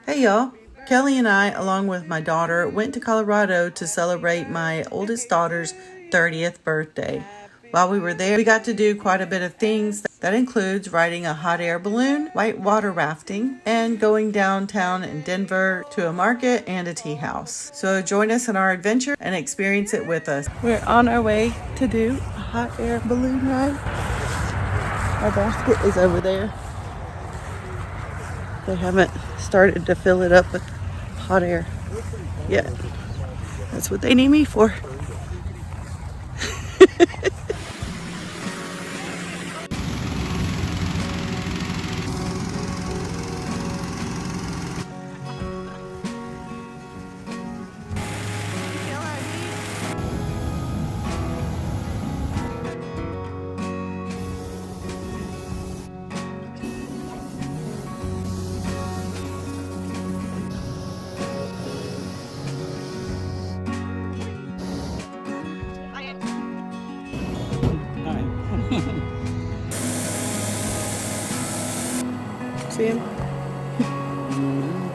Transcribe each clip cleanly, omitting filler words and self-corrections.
Hey y'all, Kelly and I, along with my daughter, went to Colorado to celebrate my oldest daughter's 30th birthday. While we were there, we got to do quite a bit of things. That includes riding a hot air balloon, whitewater rafting, and going downtown in Denver to a market and a tea house. So join us in our adventure and experience it with us. We're on our way to do a hot air balloon ride. Our basket is over there. They haven't started to fill it up with hot air yet. That's what they need me for. See him?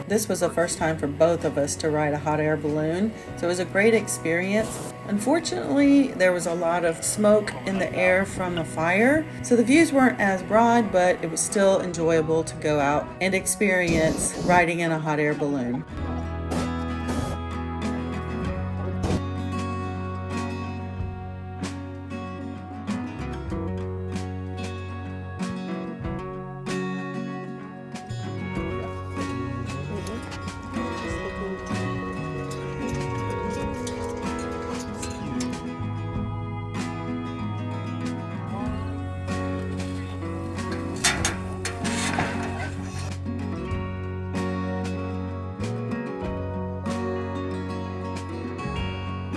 This was the first time for both of us to ride a hot air balloon, so it was a great experience. Unfortunately, there was a lot of smoke in the air from a fire, so the views weren't as broad, but it was still enjoyable to go out and experience riding in a hot air balloon.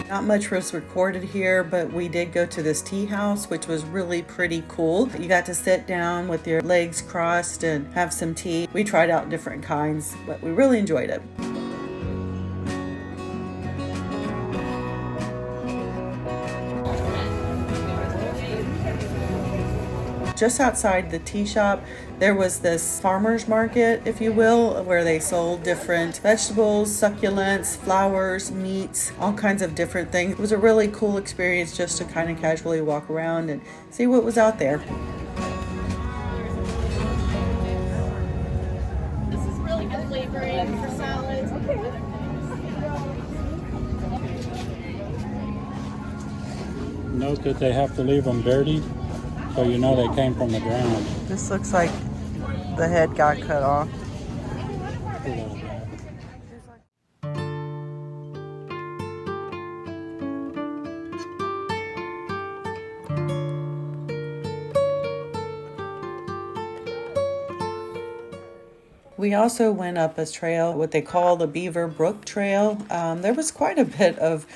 Not much was recorded here, but we did go to this tea house, which was really pretty cool. You got to sit down with your legs crossed and have some tea. We tried out different kinds, but we really enjoyed it. Just outside the tea shop, there was this farmer's market, if you will, where they sold different vegetables, succulents, flowers, meats, all kinds of different things. It was a really cool experience just to kind of casually walk around and see what was out there. This is really good flavoring for salads. Note that they have to leave them dirty, so you know they came from the ground. This looks like the head got cut off. A little bit. We also went up a trail, what they call the Beaver Brook Trail. There was quite a bit of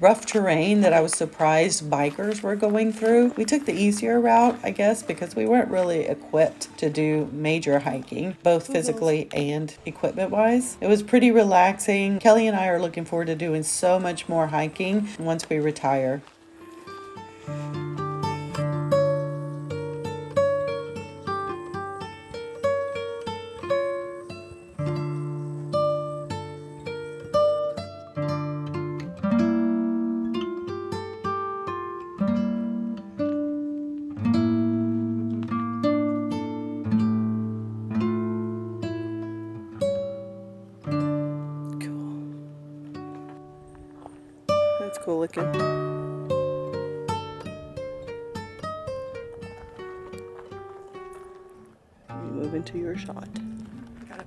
rough terrain that I was surprised bikers were going through. We took the easier route, I guess, because we weren't really equipped to do major hiking, both physically and equipment-wise. It was pretty relaxing. Kelly and I are looking forward to doing so much more hiking once we retire. That's cool looking. You move into your shot. Got it.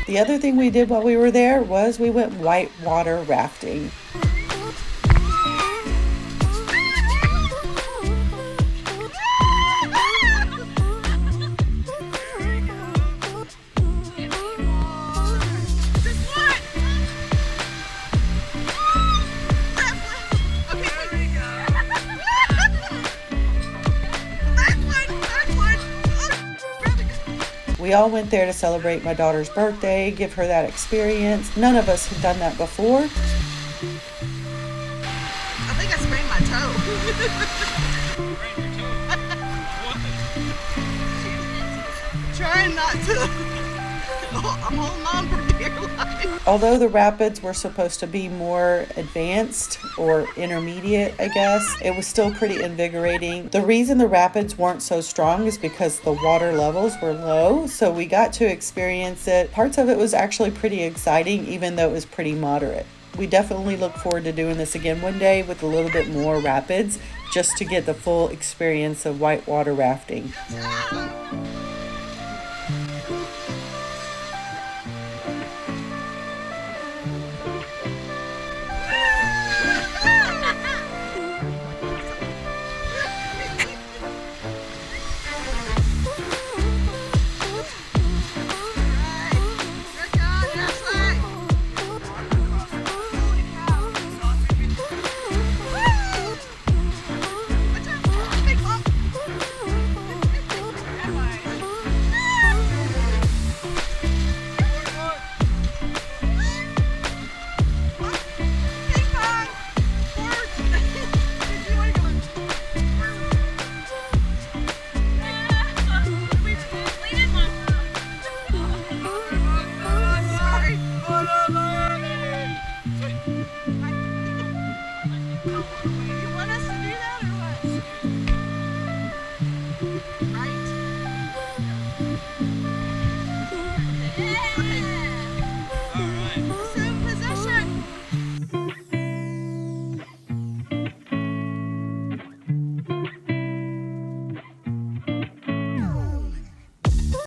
The other thing we did while we were there was we went whitewater rafting. We all went there to celebrate my daughter's birthday, give her that experience. None of us had done that before. think I sprained my toe. Trying not to. I'm holding on for dear life. Although the rapids were supposed to be more advanced or intermediate, I guess, it was still pretty invigorating. The reason the rapids weren't so strong is because the water levels were low, so we got to experience it. Parts of it was actually pretty exciting, even though it was pretty moderate. We definitely look forward to doing this again one day with a little bit more rapids, just to get the full experience of whitewater rafting.